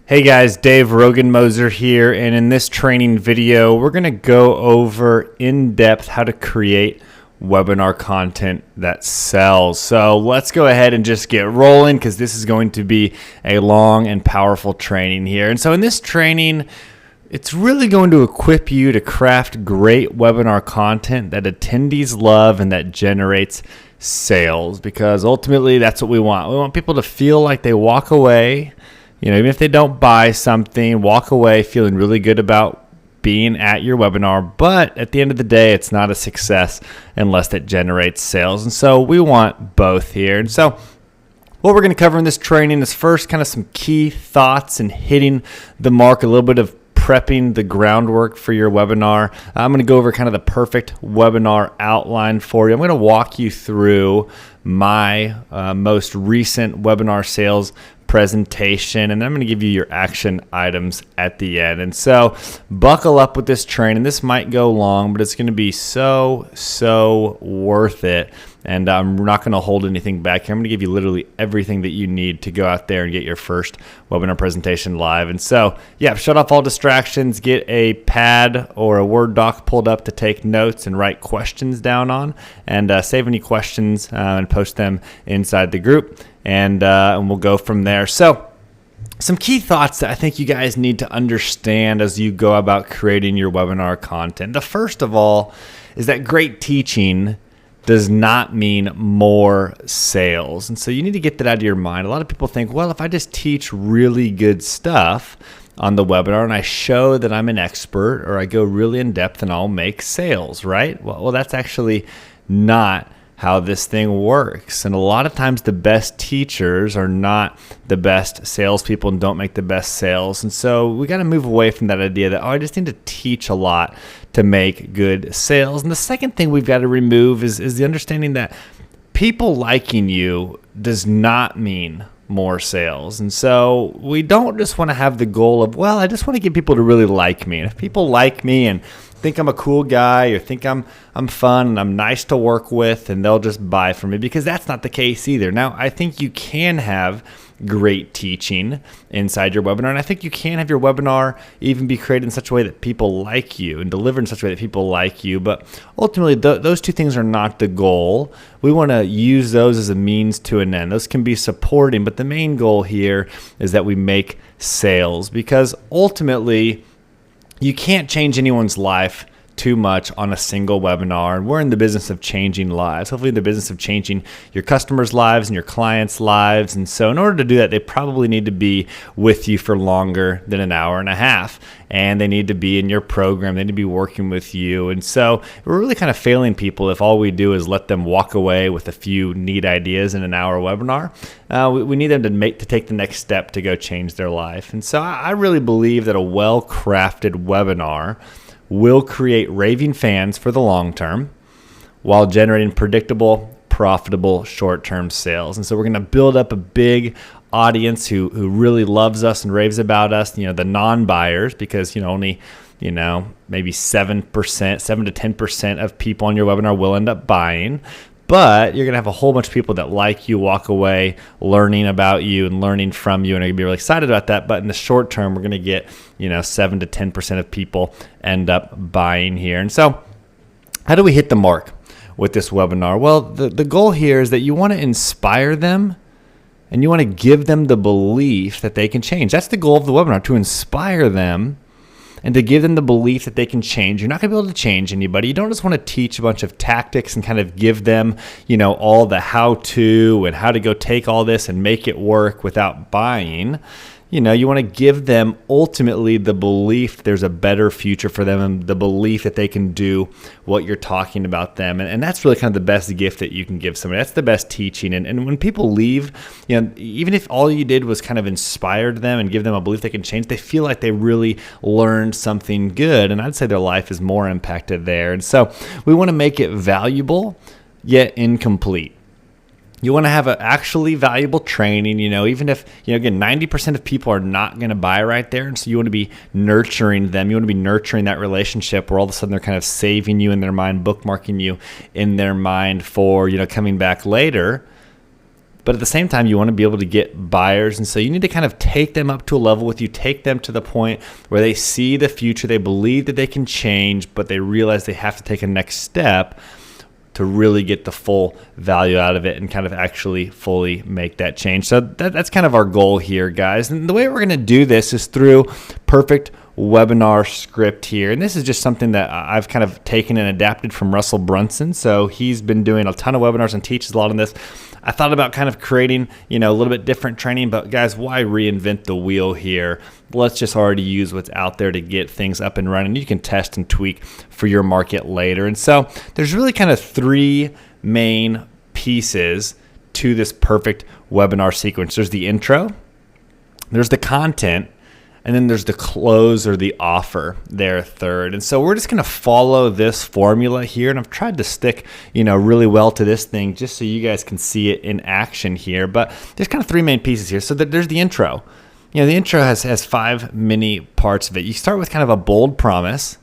Hey guys, Dave Rogan-Moser here, and in this training video, we're going to go over in depth how to create webinar content that sells. So let's go ahead and just get rolling because this is going to be a long and powerful training here. And so in this training, it's really going to equip you to craft great webinar content that attendees love and that generates sales, because ultimately that's what we want. We want people to feel like they walk away, even if they don't buy something, walk away feeling really good about being at your webinar. But at the end of the day, it's not a success unless it generates sales. And so we want both here. And so what we're going to cover in this training is first kind of some key thoughts and hitting the mark, a little bit of prepping the groundwork for your webinar. I'm going to go over kind of the perfect webinar outline for you. I'm going to walk you through my most recent webinar sales presentation, and then I'm going to give you your action items at the end. And so buckle up with this training. This might go long, but it's going to be so worth it. And I'm not going to hold anything back here. I'm going to give you literally everything that you need to go out there and get your first webinar presentation live. And so, shut off all distractions, get a pad or a Word doc pulled up to take notes and write questions down on, and save any questions and post them inside the group. And we'll go from there. So some key thoughts that I think you guys need to understand as you go about creating your webinar content. The first of all is that great teaching does not mean more sales. And so you need to get that out of your mind. A lot of people think, well, if I just teach really good stuff on the webinar and I show that I'm an expert, or I go really in depth, and I'll make sales, right? Well, that's actually not how this thing works. And a lot of times the best teachers are not the best salespeople and don't make the best sales. And so we got to move away from that idea that, I just need to teach a lot to make good sales. And the second thing we've got to remove is the understanding that people liking you does not mean more sales. And so we don't just want to have the goal of, I just want to get people to really like me. And if people like me and think I'm a cool guy, or think I'm fun and I'm nice to work with, and they'll just buy from me, because that's not the case either. Now, I think you can have great teaching inside your webinar, and I think you can have your webinar even be created in such a way that people like you and delivered in such a way that people like you. But ultimately, those two things are not the goal. We want to use those as a means to an end. Those can be supporting, but the main goal here is that we make sales, because ultimately you can't change anyone's life too much on a single webinar. And we're in the business of changing lives, hopefully in the business of changing your customers' lives and your clients' lives. And so in order to do that, they probably need to be with you for longer than an hour and a half. And they need to be in your program. They need to be working with you. And so we're really kind of failing people if all we do is let them walk away with a few neat ideas in an hour webinar. We need them to take the next step to go change their life. And so I really believe that a well-crafted webinar will create raving fans for the long term while generating predictable, profitable short-term sales. And so we're going to build up a big audience who really loves us and raves about us, the non-buyers, because only maybe 7 to 10% of people on your webinar will end up buying. But you're going to have a whole bunch of people that like you, walk away learning about you and learning from you, and are going to be really excited about that. But in the short term, we're going to get 7 to 10% of people end up buying here. And so how do we hit the mark with this webinar? Well, the goal here is that you want to inspire them, and you want to give them the belief that they can change. That's the goal of the webinar, to inspire them and to give them the belief that they can change. You're not going to be able to change anybody. You don't just want to teach a bunch of tactics and kind of give them, all the how-to and how to go take all this and make it work without buying. You want to give them ultimately the belief there's a better future for them, and the belief that they can do what you're talking about them. And that's really kind of the best gift that you can give somebody. That's the best teaching. And when people leave, even if all you did was kind of inspired them and give them a belief they can change, they feel like they really learned something good. And I'd say their life is more impacted there. And so we want to make it valuable yet incomplete. You want to have an actually valuable training, even if, again, 90% of people are not going to buy right there. And so you want to be nurturing them. You want to be nurturing that relationship where all of a sudden they're kind of saving you in their mind, bookmarking you in their mind for, coming back later. but at the same time, you want to be able to get buyers. And so you need to kind of take them up to a level with you, take them to the point where they see the future, they believe that they can change, but they realize they have to take a next step to really get the full value out of it and kind of actually fully make that change. So that's kind of our goal here, guys. And the way we're going to do this is through Perfect Webinar Script here. And this is just something that I've kind of taken and adapted from Russell Brunson. So he's been doing a ton of webinars and teaches a lot on this. I thought about kind of creating, a little bit different training, but guys, why reinvent the wheel here? Let's just already use what's out there to get things up and running. You can test and tweak for your market later. And so there's really kind of three main pieces to this perfect webinar sequence. There's the intro, there's the content, and then there's the close or the offer there third. And so we're just going to follow this formula here. And I've tried to stick, really well to this thing just so you guys can see it in action here. But there's kind of three main pieces here. So there's the intro. The intro has 5 mini parts of it. You start with kind of a bold promise.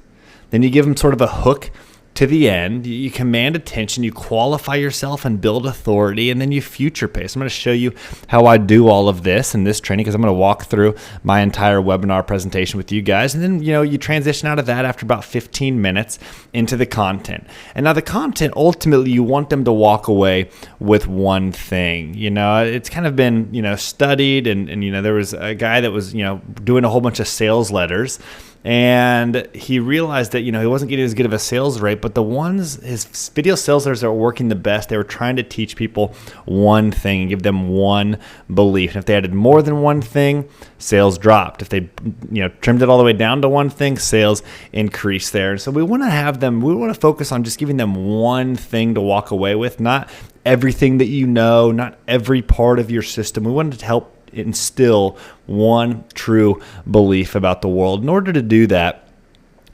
Then you give them sort of a hook to the end. You command attention, you qualify yourself and build authority, and then you future pace. I'm going to show you how I do all of this in this training because I'm going to walk through my entire webinar presentation with you guys. And then, you transition out of that after about 15 minutes into the content. And now the content, ultimately, you want them to walk away with one thing. It's kind of been, studied, and there was a guy that was, doing a whole bunch of sales letters. And he realized that, he wasn't getting as good of a sales rate, but his video sales letters that were working the best, they were trying to teach people one thing and give them one belief. And if they added more than one thing, sales dropped. If they, trimmed it all the way down to one thing, sales increased there. And so we want to focus on just giving them one thing to walk away with, not everything that not every part of your system. We wanted to help instill one true belief about the world. In order to do that,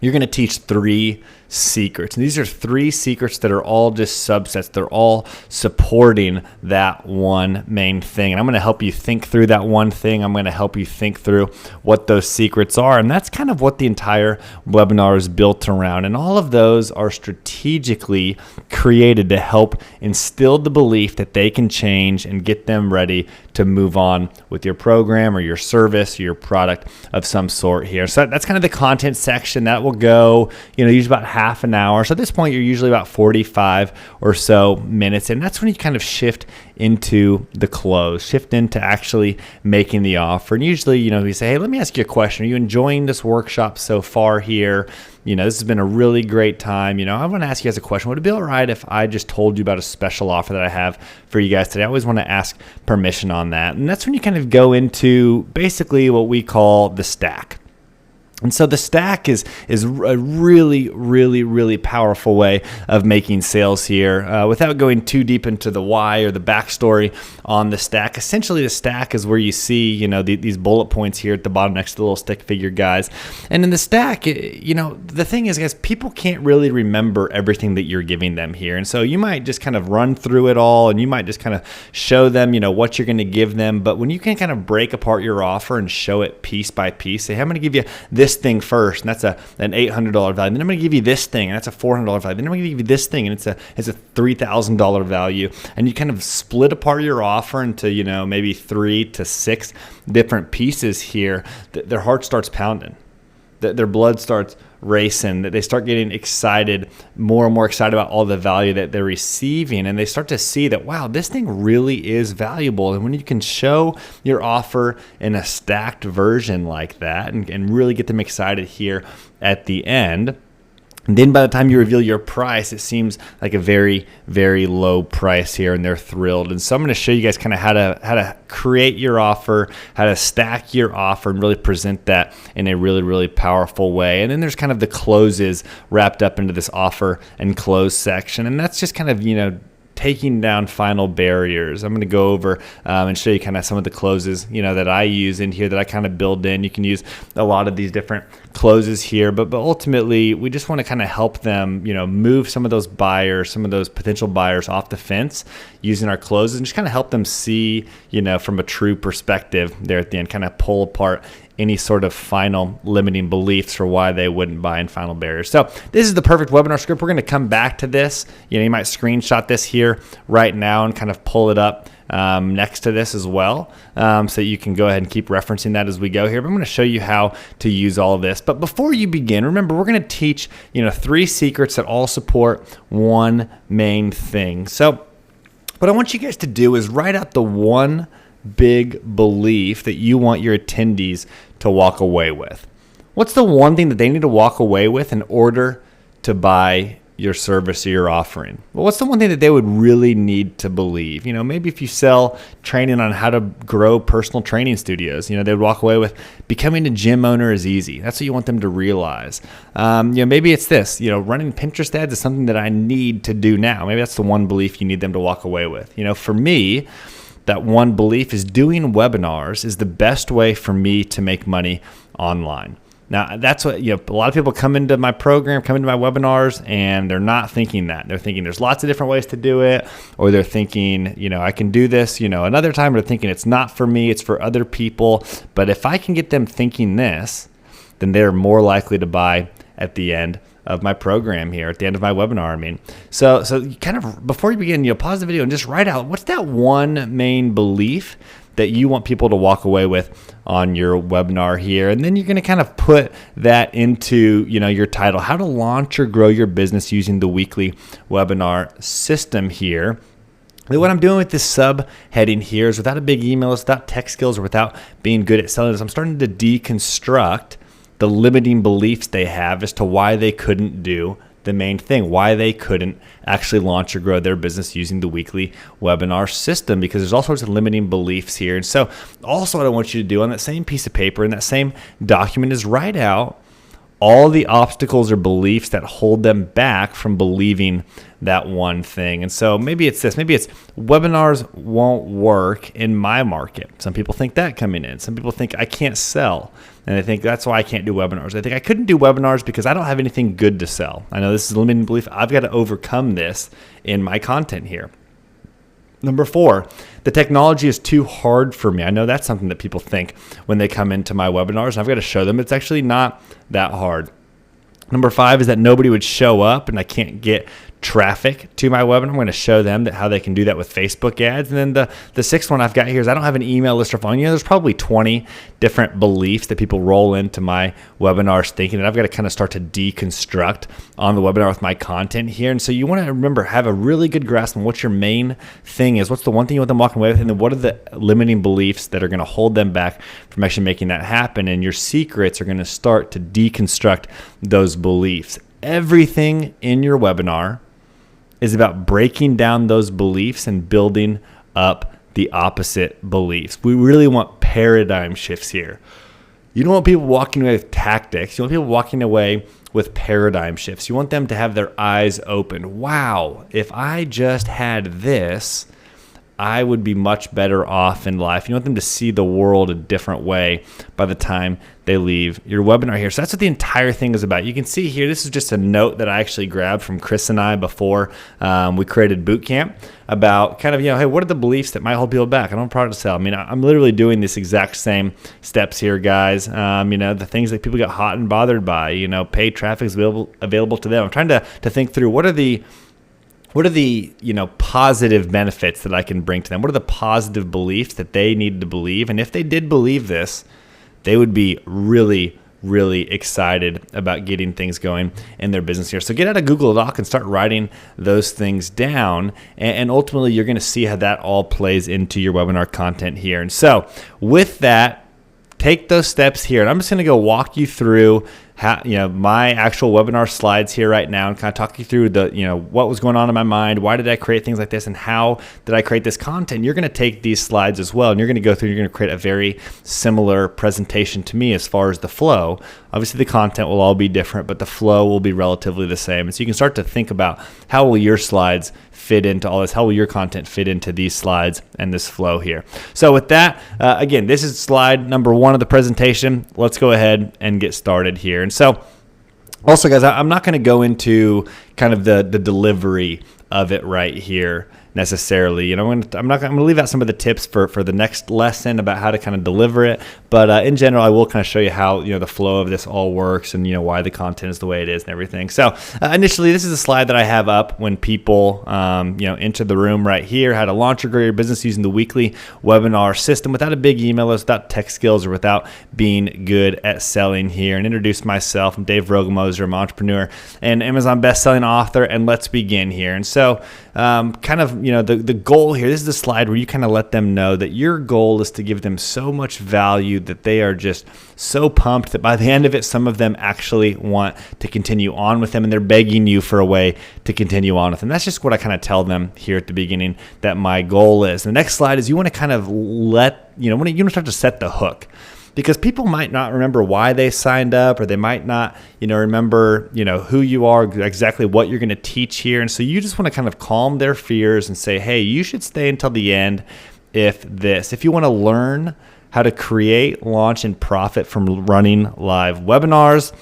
you're going to teach 3 secrets. And these are 3 secrets that are all just subsets. They're all supporting that one main thing. And I'm going to help you think through that one thing. I'm going to help you think through what those secrets are. And that's kind of what the entire webinar is built around. And all of those are strategically created to help instill the belief that they can change and get them ready to move on with your program or your service or your product of some sort here. So that's kind of the content section. That will go, usually about half an hour. So at this point, you're usually about 45 or so minutes. And that's when you kind of shift into the close, shift into actually making the offer. And usually, you say, hey, let me ask you a question. Are you enjoying this workshop so far here? This has been a really great time. I want to ask you guys a question. Would it be all right if I just told you about a special offer that I have for you guys today? I always want to ask permission on that. And that's when you kind of go into basically what we call the stack. And so the stack is a really, really, really powerful way of making sales here. Without going too deep into the why or the backstory on the stack, essentially the stack is where you see, these bullet points here at the bottom next to the little stick figure guys. And in the stack, the thing is, guys, people can't really remember everything that you're giving them here. And so you might just kind of run through it all, and you might just kind of show them, what you're going to give them. But when you can kind of break apart your offer and show it piece by piece, say, hey, I'm going to give you this thing first, and that's an $800 value. Then I'm going to give you this thing, and that's a $400 value. Then I'm going to give you this thing, and it's a $3,000 value. And you kind of split apart your offer into maybe 3 to 6 different pieces here. Their heart starts pounding. Their blood starts racing, that they start getting excited, more and more excited about all the value that they're receiving. And they start to see that, wow, this thing really is valuable. And when you can show your offer in a stacked version like that and really get them excited here at the end, and then by the time you reveal your price, it seems like a very, very low price here, and they're thrilled. And so I'm going to show you guys kind of how to create your offer, how to stack your offer, and really present that in a really, really powerful way. And then there's kind of the closes wrapped up into this offer and close section. And that's just kind of, taking down final barriers. I'm going to go over and show you kind of some of the closes, that I use in here that I kind of build in. You can use a lot of these different closes here, but ultimately we just want to kind of help them, move some of those buyers, some of those potential buyers off the fence using our closes, and just kind of help them see, from a true perspective there at the end, kind of pull apart any sort of final limiting beliefs for why they wouldn't buy in final barriers. So this is the perfect webinar script. We're going to come back to this. You might screenshot this here right now and kind of pull it up next to this as well, so you can go ahead and keep referencing that as we go here. But I'm going to show you how to use all of this. But before you begin, remember, we're going to teach 3 secrets that all support one main thing. So what I want you guys to do is write out the one big belief that you want your attendees to walk away with. What's the one thing that they need to walk away with in order to buy your service or your offering? Well, what's the one thing that they would really need to believe? Maybe if you sell training on how to grow personal training studios, they would walk away with becoming a gym owner is easy. That's what you want them to realize. Maybe it's this, running Pinterest ads is something that I need to do now. Maybe that's the one belief you need them to walk away with. For me, that one belief is doing webinars is the best way for me to make money online. Now, that's what, a lot of people come into my program, come into my webinars, and they're not thinking that. They're thinking there's lots of different ways to do it, or they're thinking, I can do this, another time they're thinking it's not for me, it's for other people. But if I can get them thinking this, then they're more likely to buy at the end of my program here, at the end of my webinar. So you kind of, before you begin, pause the video and just write out, what's that one main belief that you want people to walk away with on your webinar here. And then you're going to kind of put that into, your title, how to launch or grow your business using the weekly webinar system here. And what I'm doing with this subheading here is, without a big email list, without tech skills, or without being good at selling this, I'm starting to deconstruct the limiting beliefs they have as to why they couldn't do the main thing, why they couldn't actually launch or grow their business using the weekly webinar system, because there's all sorts of limiting beliefs here. And so also what I want you to do on that same piece of paper, in that same document, is write out all the obstacles or beliefs that hold them back from believing that one thing. And so maybe it's this, maybe it's webinars won't work in my market. Some people think that coming in. Some people think I can't sell, and they think that's why I can't do webinars. I think I couldn't do webinars because I don't have anything good to sell. I know this is a limiting belief. I've got to overcome this in my content here. Number 4, the technology is too hard for me. I know that's something that people think when they come into my webinars, and I've got to show them it's actually not that hard. Number 5 is that nobody would show up, and I can't get traffic to my webinar. I'm going to show them how they can do that with Facebook ads. And then the 6th one I've got here is I don't have an email list or phone. There's probably 20 different beliefs that people roll into my webinars thinking, that I've got to kind of start to deconstruct on the webinar with my content here. And so you want to remember, have a really good grasp on what your main thing is. What's the one thing you want them walking away with? And then what are the limiting beliefs that are going to hold them back from actually making that happen? And your secrets are going to start to deconstruct those beliefs. Everything in your webinar is about breaking down those beliefs and building up the opposite beliefs. We really want paradigm shifts here. You don't want people walking away with tactics. You want people walking away with paradigm shifts. You want them to have their eyes open. Wow, if I just had this, I would be much better off in life. You want them to see the world a different way by the time they leave your webinar here. So that's what the entire thing is about. You can see here, this is just a note that I actually grabbed from Chris and I before we created Bootcamp, about kind of, hey, what are the beliefs that might hold people back? I don't have a product to sell. I'm literally doing this exact same steps here, guys. The things that people get hot and bothered by, paid traffic is available to them. I'm trying to think through what are the positive benefits that I can bring to them? What are the positive beliefs that they need to believe? And if they did believe this, they would be really, really excited about getting things going in their business here. So get out of Google Doc and start writing those things down. And ultimately, you're going to see how that all plays into your webinar content here. And so with that, take those steps here. And I'm just going to go walk you through how, my actual webinar slides here right now, and kind of talk you through what was going on in my mind, why did I create things like this, and how did I create this content. You're going to take these slides as well, and you're going to go through, you're going to create a very similar presentation to me as far as the flow. Obviously the content will all be different, but the flow will be relatively the same. And so you can start to think about, how will your slides fit into all this? How will your content fit into these slides and this flow here? So with that, again, this is slide number 1 of the presentation. Let's go ahead and get started here. And so also, guys, I'm not going to go into kind of the delivery of it right here. necessarily. You know, I'm going to leave out some of the tips for the next lesson about how to kind of deliver it. But in general, I will kind of show you how, the flow of this all works and, why the content is the way it is and everything. So initially, this is a slide that I have up when people, enter the room right here, how to launch or grow your business using the weekly webinar system without a big email list, without tech skills, or without being good at selling here. And introduce myself. I'm Dave Rogenmoser. I'm an entrepreneur and Amazon best-selling author. And let's begin here. And so the goal here, this is the slide where you kind of let them know that your goal is to give them so much value that they are just so pumped that by the end of it, some of them actually want to continue on with them, and they're begging you for a way to continue on with them. That's just what I kind of tell them here at the beginning that my goal is. And the next slide is you want to kind of you want to start to set the hook. Because people might not remember why they signed up, or they might not, remember, who you are, exactly what you're going to teach here. And so you just want to kind of calm their fears and say, hey, you should stay until the end if you want to learn how to create, launch, and profit from running live webinars.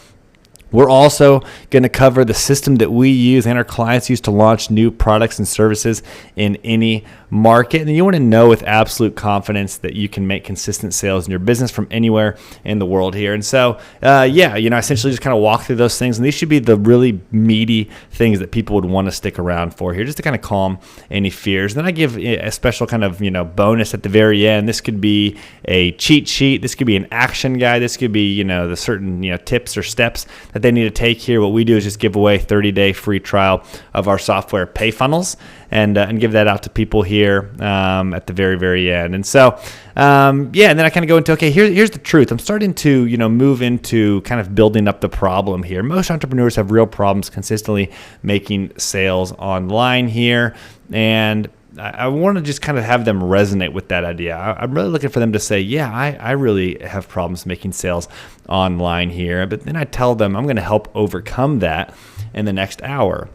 We're also going to cover the system that we use and our clients use to launch new products and services in any market. And you want to know with absolute confidence that you can make consistent sales in your business from anywhere in the world here. And so, essentially just kind of walk through those things. And these should be the really meaty things that people would want to stick around for here, just to kind of calm any fears. And then I give a special kind of, bonus at the very end. This could be a cheat sheet. This could be an action guide. This could be, the certain, tips or steps that they need to take here. What we do is just give away 30-day free trial of our software PayFunnels and give that out to people here at the very, very end. And so, and then I kind of go into, okay, here's the truth. I'm starting to, move into kind of building up the problem here. Most entrepreneurs have real problems consistently making sales online here. And I want to just kind of have them resonate with that idea. I'm really looking for them to say, yeah, I really have problems making sales online here. But then I tell them I'm going to help overcome that in the next hour.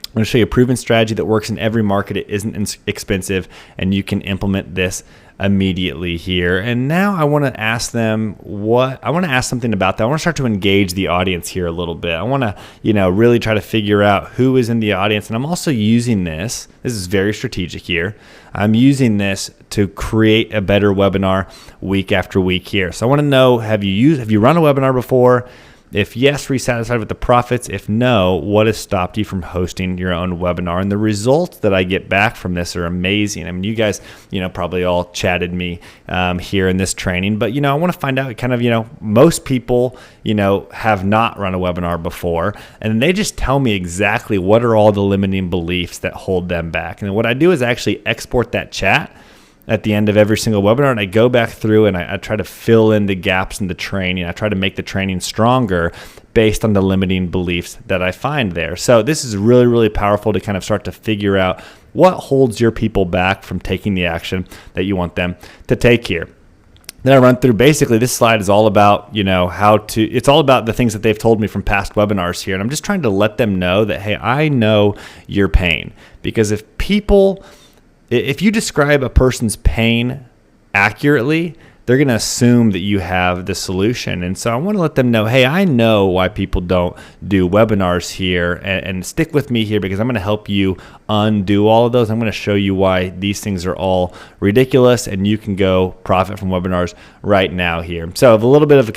I'm going to show you a proven strategy that works in every market. It isn't expensive, and you can implement this immediately here. And now I want to ask them something about that. I want to start to engage the audience here a little bit. I want to, really try to figure out who is in the audience. And I'm also using this is very strategic here. I'm using this to create a better webinar week after week here. So I want to know, have you run a webinar before? If yes, were you satisfied with the profits? If no, what has stopped you from hosting your own webinar? And the results that I get back from this are amazing. I mean, you guys, probably all chatted me here in this training, but, I want to find out kind of, most people, have not run a webinar before, and they just tell me exactly what are all the limiting beliefs that hold them back. And what I do is actually export that chat at the end of every single webinar, and I go back through and I try to fill in the gaps in the training. I try to make the training stronger based on the limiting beliefs that I find there. So this is really, really powerful to kind of start to figure out what holds your people back from taking the action that you want them to take here. Then I run through, basically this slide is all about, it's all about the things that they've told me from past webinars here. And I'm just trying to let them know that, hey, I know your pain. Because if you describe a person's pain accurately, they're going to assume that you have the solution. And so I want to let them know, hey, I know why people don't do webinars here, and stick with me here because I'm going to help you undo all of those. I'm going to show you why these things are all ridiculous and you can go profit from webinars right now here. So a little bit of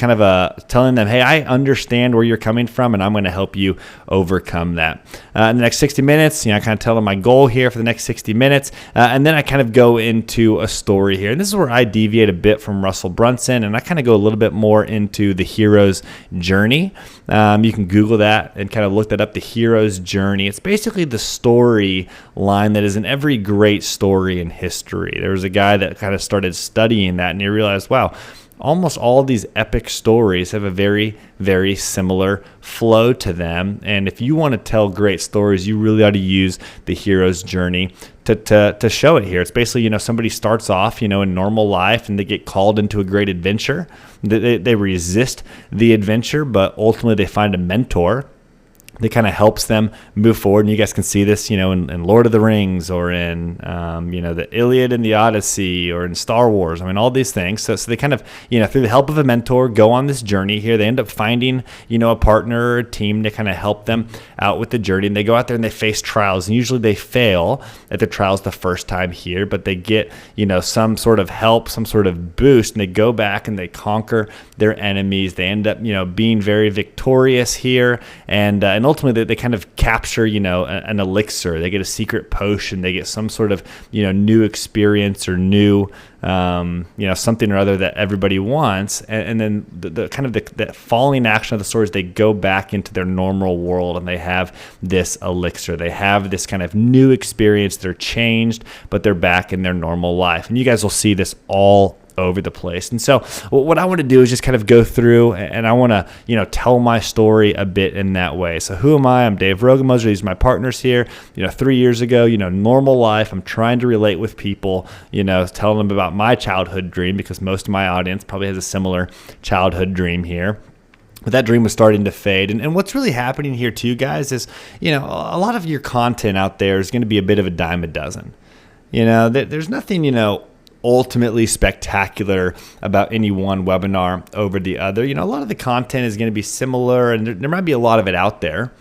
telling them, hey, I understand where you're coming from and I'm going to help you overcome that. In the next 60 minutes, I kind of tell them my goal here for the next 60 minutes. And then I kind of go into a story here. And this is where I deviate a bit from Russell Brunson, and I kind of go a little bit more into the hero's journey. You can Google that and kind of look that up, the hero's journey. It's basically the story line that is in every great story in history. There was a guy that kind of started studying that, and he realized, wow, almost all of these epic stories have a very, very similar flow to them. And if you want to tell great stories, you really ought to use the hero's journey to show it here. It's basically, somebody starts off, in normal life and they get called into a great adventure. They resist the adventure, but ultimately they find a mentor that kind of helps them move forward. And you guys can see this, in Lord of the Rings, or in, the Iliad and the Odyssey, or in Star Wars. I mean, all these things. So they kind of, through the help of a mentor, go on this journey here. They end up finding, a partner or a team to kind of help them out with the journey. And they go out there and they face trials. And usually they fail at the trials the first time here, but they get, some sort of help, some sort of boost, and they go back and they conquer their enemies. They end up, being very victorious here. And ultimately they kind of capture, an elixir. They get a secret potion. They get some sort of, new experience or new, something or other that everybody wants. And then the kind of the following action of the story is they go back into their normal world and they have this elixir. They have this kind of new experience. They're changed, but they're back in their normal life. And you guys will see this all over the place. And so what I want to do is just kind of go through, and I want to, tell my story a bit in that way. So who am I? I'm Dave Rogenmoser. These are my partners here. 3 years ago, normal life. I'm trying to relate with people, telling them about my childhood dream, because most of my audience probably has a similar childhood dream here. But that dream was starting to fade. And what's really happening here too, guys, is, a lot of your content out there is going to be a bit of a dime a dozen. There's nothing, ultimately spectacular about any one webinar over the other. A lot of the content is going to be similar, and there might be a lot of it out there.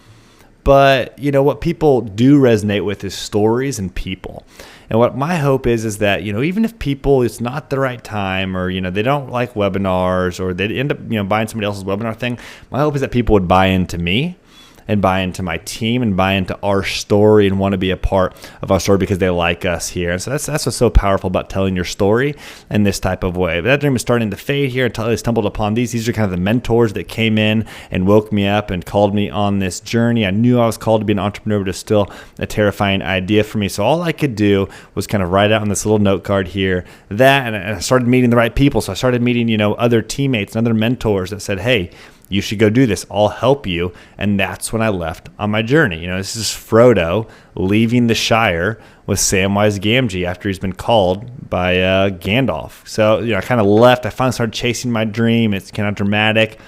But, what people do resonate with is stories and people. And what my hope is that, even if people, it's not the right time, or, they don't like webinars, or they end up, buying somebody else's webinar thing, my hope is that people would buy into me, and buy into my team, and buy into our story, and want to be a part of our story because they like us here. And so that's what's so powerful about telling your story in this type of way. But that dream is starting to fade here until I stumbled upon these. These are kind of the mentors that came in and woke me up and called me on this journey. I knew I was called to be an entrepreneur, but it's still a terrifying idea for me. So all I could do was kind of write out on this little note card here and I started meeting the right people. So I started meeting, other teammates and other mentors that said, hey, you should go do this. I'll help you. And that's when I left on my journey. This is Frodo leaving the Shire with Samwise Gamgee after he's been called by Gandalf. So, I kind of left. I finally started chasing my dream. It's kind of dramatic,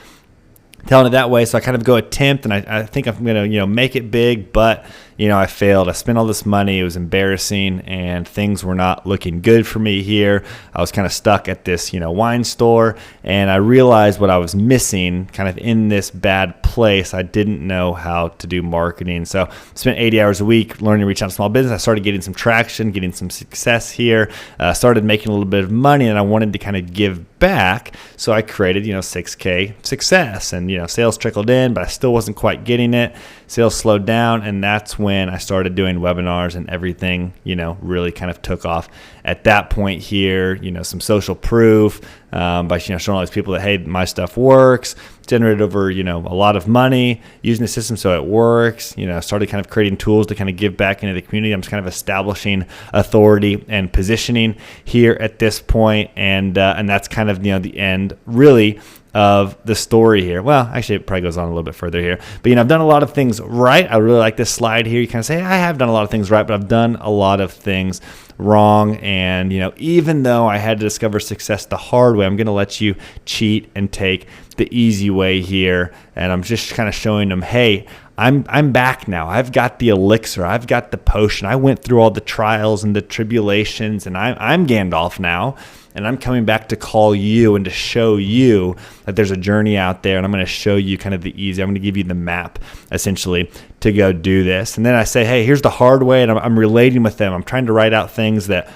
telling it that way. So I kind of go attempt, and I think I'm going to, make it big, but, I failed. I spent all this money. It was embarrassing, and things were not looking good for me here. I was kind of stuck at this, wine store, and I realized what I was missing kind of in this bad place. I didn't know how to do marketing. So I spent 80 hours a week learning to reach out to small business. I started getting some traction, getting some success here, started making a little bit of money, and I wanted to kind of give back. So I created, 6K Success, and, sales trickled in, but I still wasn't quite getting it. Sales slowed down, and that's when I started doing webinars, and everything, really kind of took off at that point here. Some social proof by, showing all these people that, hey, my stuff works, generated over, a lot of money using the system so it works. Started kind of creating tools to kind of give back into the community. I'm just kind of establishing authority and positioning here at this point, and that's kind of, the end, really, of the story here. Well, actually, it probably goes on a little bit further here. But, I've done a lot of things right. I really like this slide here. You kind of say, I have done a lot of things right, but I've done a lot of things wrong. And, even though I had to discover success the hard way, I'm going to let you cheat and take the easy way here. And I'm just kind of showing them, hey, I'm back now. I've got the elixir. I've got the potion. I went through all the trials and the tribulations, and I'm Gandalf now. And I'm coming back to call you and to show you that there's a journey out there. And I'm going to show you kind of the easy. I'm going to give you the map, essentially, to go do this. And then I say, hey, here's the hard way. And I'm relating with them. I'm trying to write out things that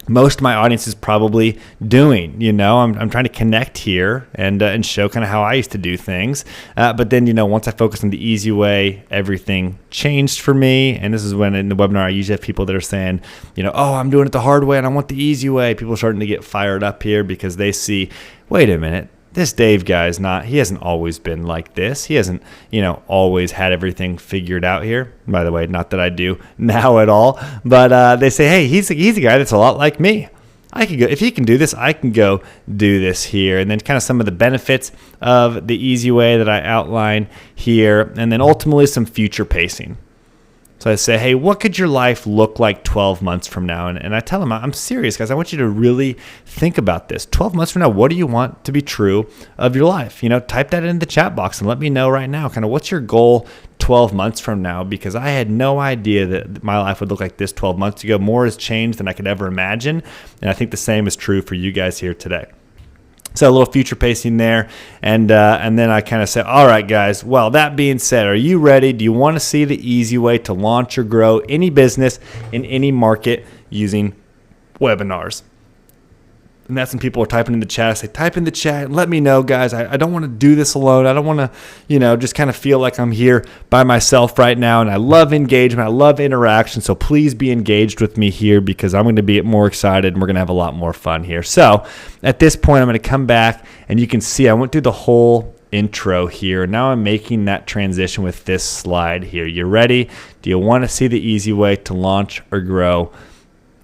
most of my audience is probably doing. I'm trying to connect here and show kind of how I used to do things. But then, once I focus on the easy way, everything changed for me. And this is when in the webinar, I usually have people that are saying, oh, I'm doing it the hard way and I want the easy way. People are starting to get fired up here because they see, wait a minute, this Dave guy he hasn't always been like this. He hasn't, always had everything figured out here. By the way, not that I do now at all, but they say, hey, he's a guy that's a lot like me. I could go, if he can do this, I can go do this here. And then kind of some of the benefits of the easy way that I outline here. And then ultimately some future pacing. So I say, hey, what could your life look like 12 months from now? And I tell them, I'm serious, guys. I want you to really think about this. 12 months from now, what do you want to be true of your life? Type that in the chat box and let me know right now. Kind of what's your goal 12 months from now, because I had no idea that my life would look like this 12 months ago. More has changed than I could ever imagine. And I think the same is true for you guys here today. So a little future pacing there. And then I kind of said, all right, guys, well, that being said, are you ready? Do you want to see the easy way to launch or grow any business in any market using webinars? And that's when people are typing in the chat. I say, type in the chat and let me know, guys. I don't want to do this alone. I don't want to, just kind of feel like I'm here by myself right now. And I love engagement. I love interaction. So please be engaged with me here, because I'm going to be more excited and we're going to have a lot more fun here. So at this point, I'm going to come back and you can see I went through the whole intro here. Now I'm making that transition with this slide here. You ready? Do you want to see the easy way to launch or grow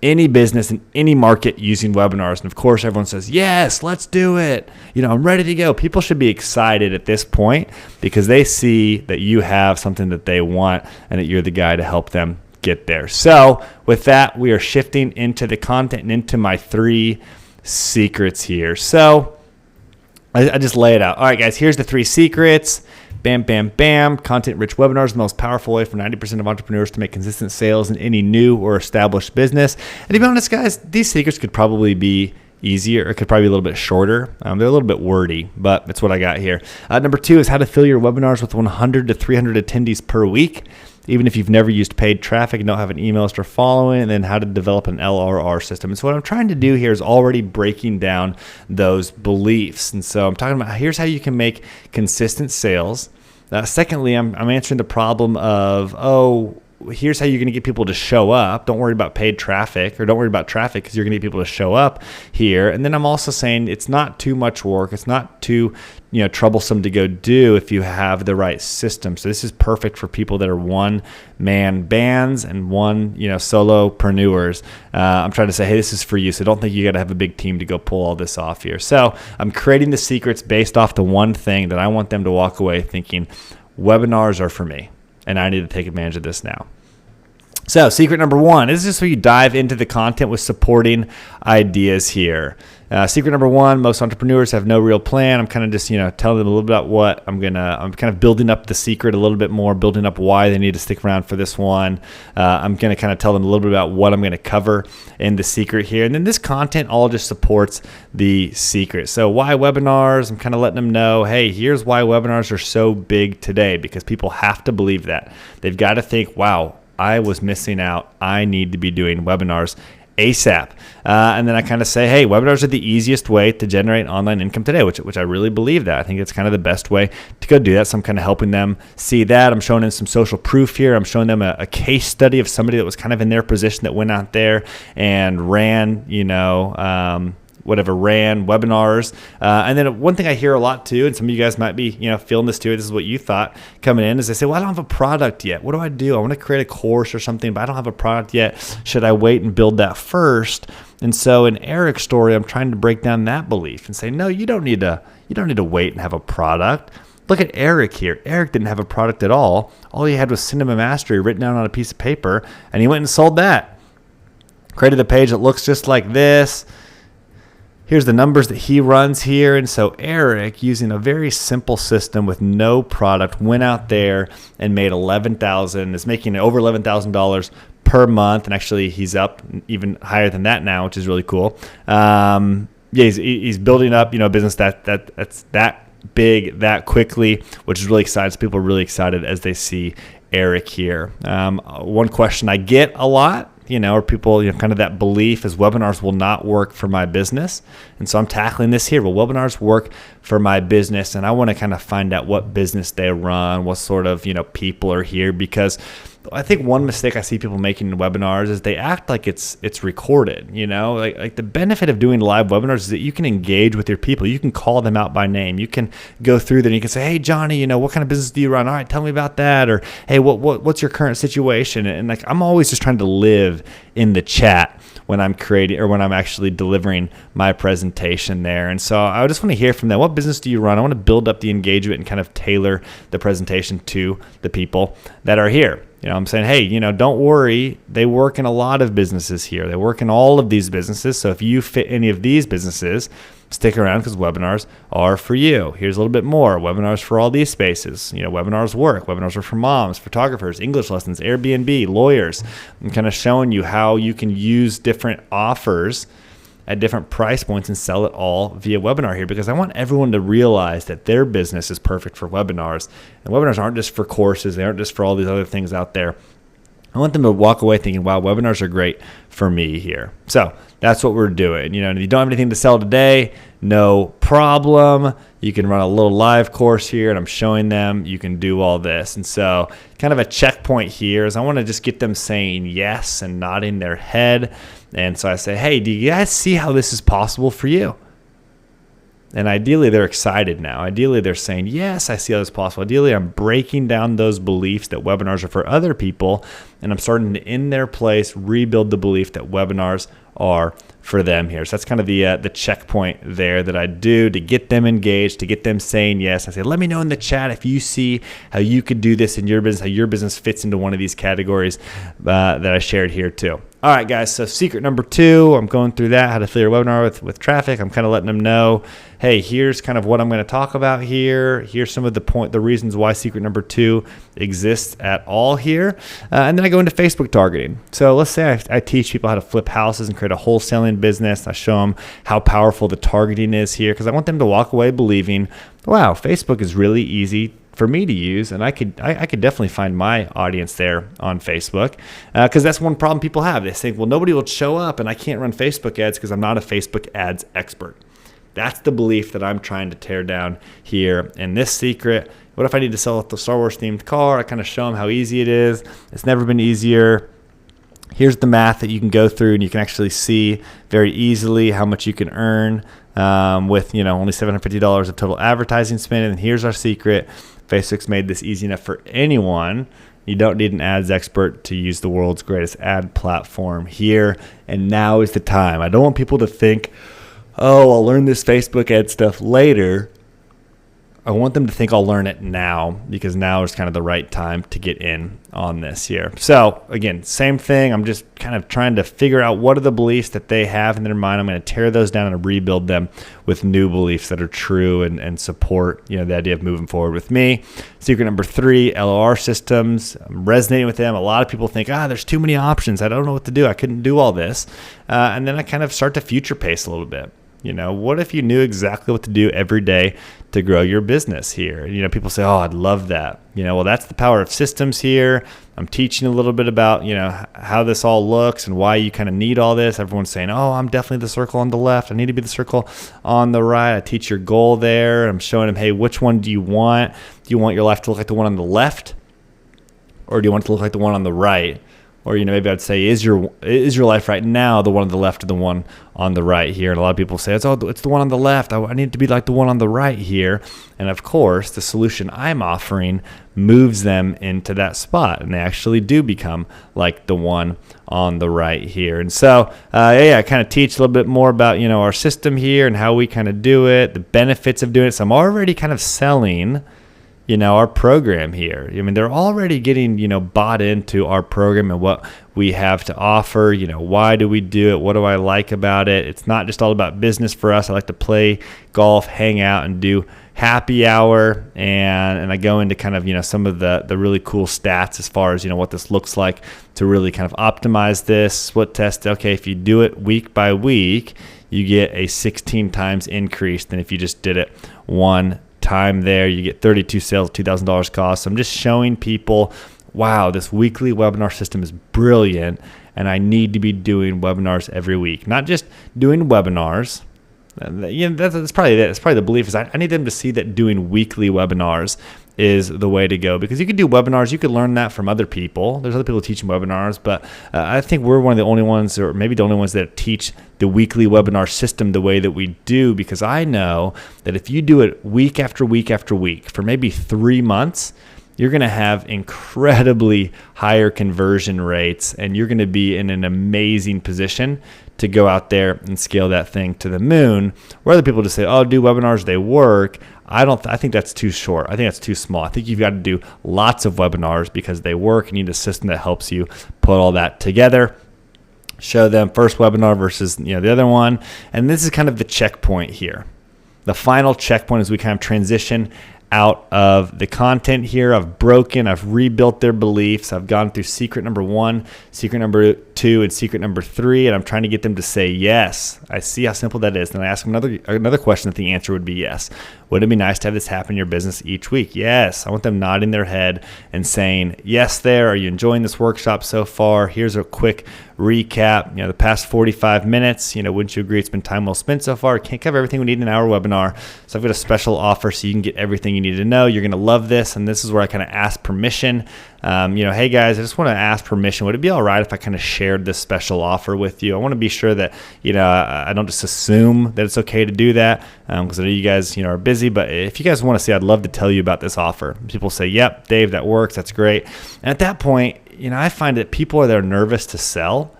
any business in any market using webinars? And of course, everyone says, yes, let's do it. I'm ready to go. People should be excited at this point because they see that you have something that they want and that you're the guy to help them get there. So with that, we are shifting into the content and into my 3 secrets here. So I just lay it out. All right, guys, here's the 3 secrets. Bam, bam, bam. Content-rich webinars, the most powerful way for 90% of entrepreneurs to make consistent sales in any new or established business. And to be honest, guys, these secrets could probably be easier. It could probably be a little bit shorter. They're a little bit wordy, but it's what I got here. Number 2 is how to fill your webinars with 100 to 300 attendees per week, even if you've never used paid traffic and don't have an email list or following, and then how to develop an LRR system. And so what I'm trying to do here is already breaking down those beliefs. And so I'm talking about here's how you can make consistent sales. Secondly, I'm answering the problem of, here's how you're going to get people to show up. Don't worry about paid traffic, or don't worry about traffic because you're going to get people to show up here. And then I'm also saying it's not too much work. It's not too troublesome to go do if you have the right system. So this is perfect for people that are one-man bands and solopreneurs. I'm trying to say, hey, this is for you. So don't think you got to have a big team to go pull all this off here. So I'm creating the secrets based off the one thing that I want them to walk away thinking, webinars are for me, and I need to take advantage of this now. So secret number 1, this is just where you dive into the content with supporting ideas here. Secret number 1, most entrepreneurs have no real plan. I'm kind of just, telling them a little bit about what I'm kind of building up the secret a little bit more, building up why they need to stick around for this one. I'm going to kind of tell them a little bit about what I'm going to cover in the secret here. And then this content all just supports the secret. So why webinars? I'm kind of letting them know, hey, here's why webinars are so big today, because people have to believe that. They've got to think, wow, I was missing out. I need to be doing webinars ASAP. And then I kind of say, hey, webinars are the easiest way to generate online income today, which I really believe that. I think it's kind of the best way to go do that. So I'm kind of helping them see that. I'm showing them some social proof here. I'm showing them a case study of somebody that was kind of in their position that went out there and ran, ran webinars. And then one thing I hear a lot too, and some of you guys might be, feeling this too, this is what you thought coming in, is they say, well, I don't have a product yet. What do? I want to create a course or something, but I don't have a product yet. Should I wait and build that first? And so in Eric's story, I'm trying to break down that belief and say, no, you don't need to wait and have a product. Look at Eric here. Eric didn't have a product at all. All he had was Cinema Mastery written down on a piece of paper, and he went and sold that. Created a page that looks just like this. Here's the numbers that he runs here. And so Eric, using a very simple system with no product, went out there and made is making over $11,000 per month. And actually he's up even higher than that now, which is really cool. He's building up, a business that's that big that quickly, which is really exciting. So people are really excited as they see Eric here. One question I get a lot, or people, kind of that belief is webinars will not work for my business. And so I'm tackling this here. Well, webinars work for my business, and I want to kind of find out what business they run, what sort of, people are here, because I think one mistake I see people making in webinars is they act like it's recorded, like the benefit of doing live webinars is that you can engage with your people. You can call them out by name. You can go through there and you can say, hey, Johnny, what kind of business do you run? All right, tell me about that. Or, hey, what's your current situation? And like, I'm always just trying to live in the chat when I'm creating or when I'm actually delivering my presentation there. And so I just want to hear from them. What business do you run? I want to build up the engagement and kind of tailor the presentation to the people that are here. I'm saying, hey, don't worry. They work in a lot of businesses here. They work in all of these businesses. So if you fit any of these businesses, stick around because webinars are for you. Here's a little bit more. Webinars for all these spaces. Webinars work. Webinars are for moms, photographers, English lessons, Airbnb, lawyers. I'm kind of showing you how you can use different offers at different price points and sell it all via webinar here, because I want everyone to realize that their business is perfect for webinars. And webinars aren't just for courses. They aren't just for all these other things out there. I want them to walk away thinking, wow, webinars are great for me here. So that's what we're doing. If you don't have anything to sell today, no problem. You can run a little live course here, and I'm showing them you can do all this. And so kind of a checkpoint here is I want to just get them saying yes and nodding their head. And so I say, hey, do you guys see how this is possible for you? And ideally, they're excited now. Ideally, they're saying, yes, I see how this is possible. Ideally, I'm breaking down those beliefs that webinars are for other people, and I'm starting to, in their place, rebuild the belief that webinars are for them here. So that's kind of the checkpoint there that I do to get them engaged, to get them saying yes. I say, let me know in the chat if you see how you could do this in your business, how your business fits into one of these categories that I shared here too. All right, guys, so secret number 2, I'm going through that, how to fill your webinar with traffic. I'm kind of letting them know, hey, here's kind of what I'm going to talk about here. Here's some of the reasons why secret number 2 exists at all here. And then I go into Facebook targeting. So let's say I teach people how to flip houses and create a wholesaling business. I show them how powerful the targeting is here, because I want them to walk away believing, wow, Facebook is really easy for me to use, and I could definitely find my audience there on Facebook, because that's one problem people have. They think, well, nobody will show up, and I can't run Facebook ads because I'm not a Facebook ads expert. That's the belief that I'm trying to tear down here in this secret. What if I need to sell the Star Wars themed car? I kind of show them how easy it is. It's never been easier. Here's the math that you can go through, and you can actually see very easily how much you can earn with only $750 of total advertising spend. And here's our secret. Facebook's made this easy enough for anyone. You don't need an ads expert to use the world's greatest ad platform here. And now is the time. I don't want people to think, oh, I'll learn this Facebook ad stuff later. I want them to think I'll learn it now, because now is kind of the right time to get in on this here. So again, same thing. I'm just kind of trying to figure out what are the beliefs that they have in their mind. I'm going to tear those down and rebuild them with new beliefs that are true and support the idea of moving forward with me. Secret number 3, LOR systems. I'm resonating with them. A lot of people think, there's too many options. I don't know what to do. I couldn't do all this. And then I kind of start to future pace a little bit. What if you knew exactly what to do every day to grow your business here? People say, oh, I'd love that. Well, that's the power of systems here. I'm teaching a little bit about, how this all looks and why you kind of need all this. Everyone's saying, oh, I'm definitely the circle on the left. I need to be the circle on the right. I teach your goal there. I'm showing them, hey, which one do you want? Do you want your life to look like the one on the left? Or do you want it to look like the one on the right? Or, maybe I'd say, is your life right now the one on the left or the one on the right here? And a lot of people say, it's the one on the left. I need it to be like the one on the right here. And of course, the solution I'm offering moves them into that spot, and they actually do become like the one on the right here. And so, I kind of teach a little bit more about, our system here and how we kind of do it, the benefits of doing it. So I'm already kind of selling our program here. They're already getting, bought into our program and what we have to offer. Why do we do it? What do I like about it? It's not just all about business for us. I like to play golf, hang out, and do happy hour. And I go into kind of, some of the really cool stats as far as, what this looks like to really kind of optimize this split test. Okay, if you do it week by week, you get a 16 times increase than if you just did it one time there. You get 32 sales, $2,000 cost. So I'm just showing people, wow, this weekly webinar system is brilliant, and I need to be doing webinars every week. Not just doing webinars. That's probably it. It's probably the belief is I need them to see that doing weekly webinars is the way to go, because you could do webinars. You could learn that from other people. There's other people teaching webinars, but I think we're one of the only ones, or maybe the only ones, that teach the weekly webinar system the way that we do, because I know that if you do it week after week after week for maybe 3 months, you're going to have incredibly higher conversion rates, and you're going to be in an amazing position to go out there and scale that thing to the moon. Where other people just say, oh, do webinars, they work. I think that's too short. I think that's too small. I think you've got to do lots of webinars because they work. You need a system that helps you put all that together. show them first webinar versus the other one. And this is kind of the checkpoint here. The final checkpoint as we kind of transition out of the content here. I've rebuilt their beliefs. I've gone through secret number 1, secret number 2, and secret number 3, and I'm trying to get them to say yes. I see how simple that is. Then I ask them another question that the answer would be yes. Would it be nice to have this happen in your business each week? Yes. I want them nodding their head and saying, yes there. Are you enjoying this workshop so far? Here's a quick recap. The past 45 minutes, wouldn't you agree it's been time well spent so far? Can't cover everything we need in an hour webinar. So I've got a special offer so you can get everything you need to know. You're going to love this. And this is where I kind of ask permission. Hey guys, I just want to ask permission. Would it be all right if I kind of shared this special offer with you? I want to be sure that, I don't just assume that it's okay to do that because I know you guys, are busy. But if you guys want to see, I'd love to tell you about this offer. People say, yep, Dave, that works. That's great. And at that point, I find that people are nervous to sell.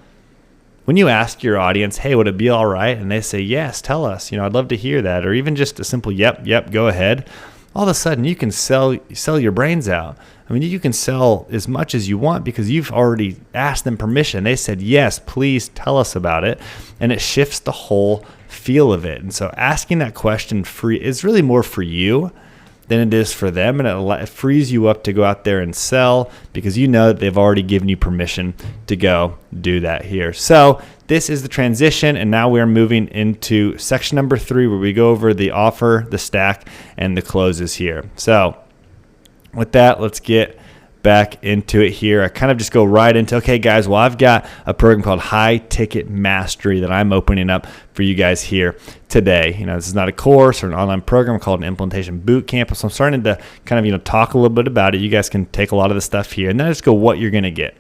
When you ask your audience, hey, would it be all right? And they say, yes, tell us, I'd love to hear that. Or even just a simple, yep, go ahead. All of a sudden you can sell your brains out. I mean, you can sell as much as you want because you've already asked them permission. They said, yes, please tell us about it. And it shifts the whole feel of it. And so asking that question is really more for you than it is for them. And it frees you up to go out there and sell because you know that they've already given you permission to go do that here. So this is the transition. And now we're moving into section number 3 where we go over the offer, the stack, and the closes here. So with that, let's get back into it here. I kind of just go right into, okay, guys, well, I've got a program called High Ticket Mastery that I'm opening up for you guys here today. This is not a course or an online program called an implementation boot camp. So I'm starting to kind of, talk a little bit about it. You guys can take a lot of the stuff here and then I just go what you're going to get.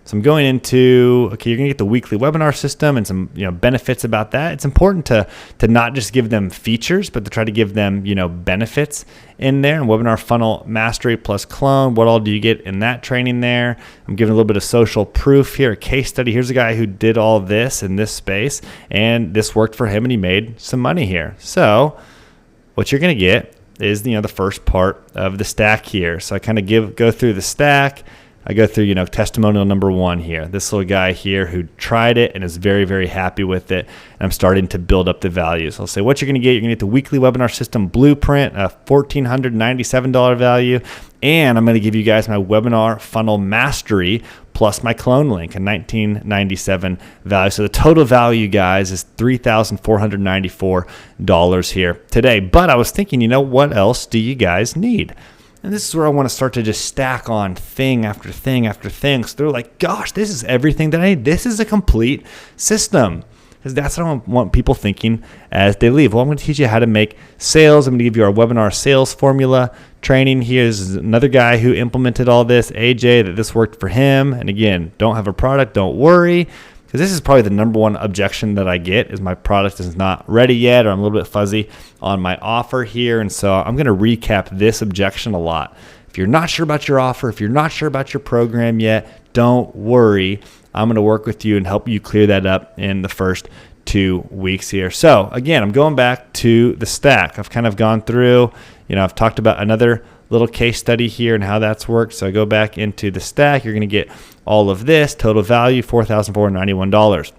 So I'm going into, okay, you're going to get the weekly webinar system and some, benefits about that. It's important to not just give them features, but to try to give them, benefits in there. And webinar funnel mastery plus clone. What all do you get in that training there? I'm giving a little bit of social proof here, a case study. Here's a guy who did all this in this space and this worked for him and he made some money here. So what you're going to get is, the first part of the stack here. So I kind of go through the stack. I go through, testimonial number 1 here. This little guy here who tried it and is very, very happy with it. And I'm starting to build up the value. So I'll say what you're going to get. You're going to get the weekly webinar system blueprint, a $1,497 value. And I'm going to give you guys my webinar funnel mastery plus my clone link, a $1,997 value. So the total value, guys, is $3,494 here today. But I was thinking, what else do you guys need? And this is where I want to start to just stack on thing after thing after thing. So they're like, gosh, this is everything that I need. This is a complete system. Because that's what I want people thinking as they leave. Well, I'm going to teach you how to make sales. I'm going to give you our webinar sales formula training. Here's another guy who implemented all this, AJ, that this worked for him. And again, don't have a product, don't worry. Because this is probably the number one objection that I get is my product is not ready yet or I'm a little bit fuzzy on my offer here. And so I'm going to recap this objection a lot. If you're not sure about your offer, if you're not sure about your program yet, don't worry. I'm going to work with you and help you clear that up in the first 2 weeks here. So again, I'm going back to the stack. I've kind of gone through, I've talked about another little case study here and how that's worked. So I go back into the stack. You're going to get all of this, total value, $4,491.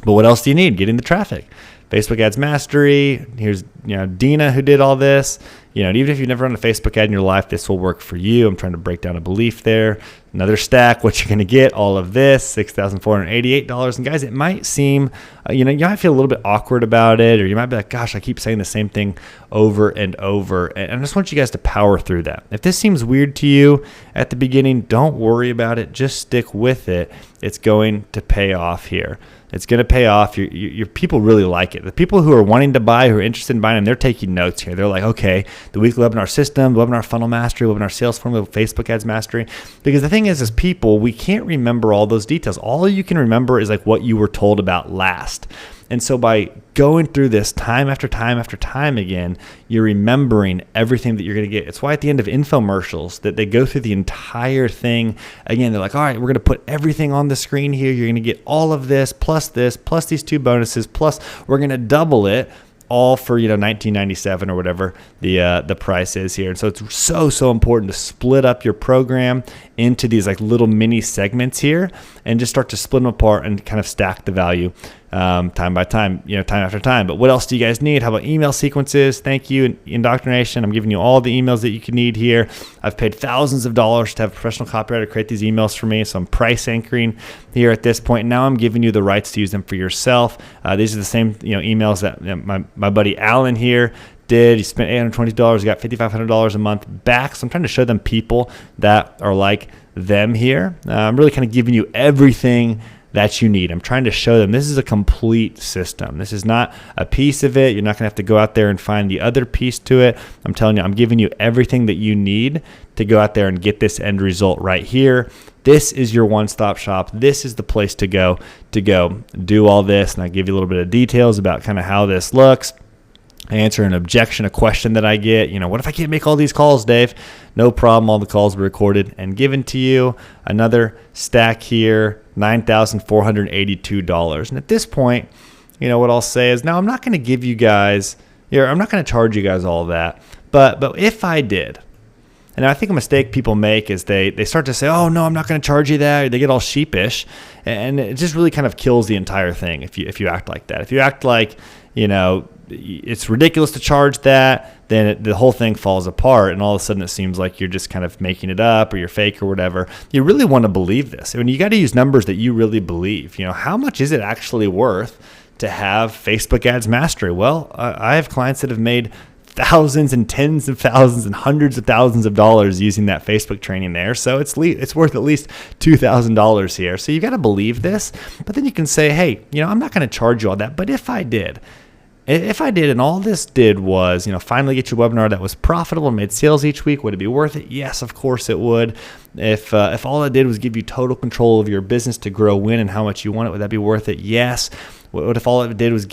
But what else do you need? Getting the traffic. Facebook Ads Mastery. Here's Dina who did all this. Even if you've never run a Facebook ad in your life, this will work for you. I'm trying to break down a belief there. Another stack, what you're going to get, all of this, $6,488. And guys, it might seem, you might feel a little bit awkward about it, or you might be like, gosh, I keep saying the same thing over and over. And I just want you guys to power through that. If this seems weird to you at the beginning, don't worry about it. Just stick with it. It's going to pay off here. It's going to pay off. Your people really like it. The people who are wanting to buy, who are interested in buying them, they're taking notes here. They're like, okay, the weekly webinar system, the webinar funnel mastery, webinar sales formula, Facebook ads mastery. Because the thing is, as people, we can't remember all those details. All you can remember is like what you were told about last. And so by going through this time after time after time again, you're remembering everything that you're going to get. It's why at the end of infomercials that they go through the entire thing. Again, they're like, all right, we're going to put everything on the screen here. You're going to get all of this, plus these 2 bonuses, plus we're going to double it all for, $19.97 or whatever the price is here. And so it's so important to split up your program into these like little mini segments here and just start to split them apart and kind of stack the value time by time, time after time. But what else do you guys need? How about email sequences? Thank you, Indoctrination. I'm giving you all the emails that you can need here. I've paid thousands of dollars to have a professional copywriter create these emails for me, so I'm price anchoring here at this point. Now I'm giving you the rights to use them for yourself. These are the same emails that my buddy Alan here did. He spent $820, he got $5,500 a month back. So I'm trying to show them people that are like them here. I'm really kind of giving you everything that you need. I'm trying to show them this is a complete system. This is not a piece of it. You're not going to have to go out there and find the other piece to it. I'm telling you, I'm giving you everything that you need to go out there and get this end result right here. This is your one-stop shop. This is the place to go do all this. And I give you a little bit of details about kind of how this looks. I answer an objection, a question that I get. What if I can't make all these calls, Dave? No problem. All the calls were recorded and given to you. Another stack here, $9,482. And at this point, what I'll say is, now I'm not going to give you guys, I'm not going to charge you guys all of that. But if I did, and I think a mistake people make is they start to say, oh, no, I'm not going to charge you that. Or they get all sheepish. And it just really kind of kills the entire thing if you act like that. If you act like, it's ridiculous to charge that, then the whole thing falls apart, and all of a sudden it seems like you're just kind of making it up or you're fake or whatever. You really want to believe this. I mean, you got to use numbers that you really believe. How much is it actually worth to have Facebook ads mastery? Well, I have clients that have made thousands and tens of thousands and hundreds of thousands of dollars using that Facebook training there. So it's worth at least $2,000 here. So you got to believe this, but then you can say, hey, I'm not going to charge you all that. But if I did, and all this did was, finally get your webinar that was profitable and made sales each week, would it be worth it? Yes, of course it would. If all it did was give you total control of your business to grow, when, and how much you want it, would that be worth it? Yes. What if all it did was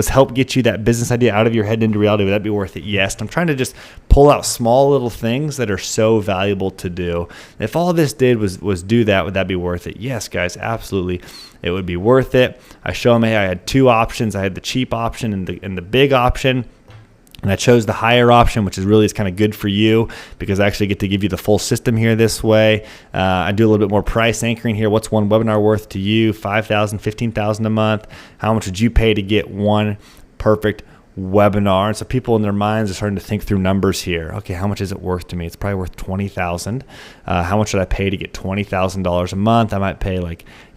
help get you that business idea out of your head into reality? Would that be worth it? Yes. I'm trying to just pull out small little things that are so valuable to do. If all this did was do that, would that be worth it? Yes, guys, absolutely. It would be worth it. I show them, hey, I had two options. I had the cheap option and the big option. And I chose the higher option, which is kind of good for you because I actually get to give you the full system here this way. I do a little bit more price anchoring here. What's one webinar worth to you? $5,000, $15,000 a month. How much would you pay to get one perfect webinar? And so people in their minds are starting to think through numbers here. Okay, how much is it worth to me? It's probably worth $20,000. How much should I pay to get $20,000 a month? I might pay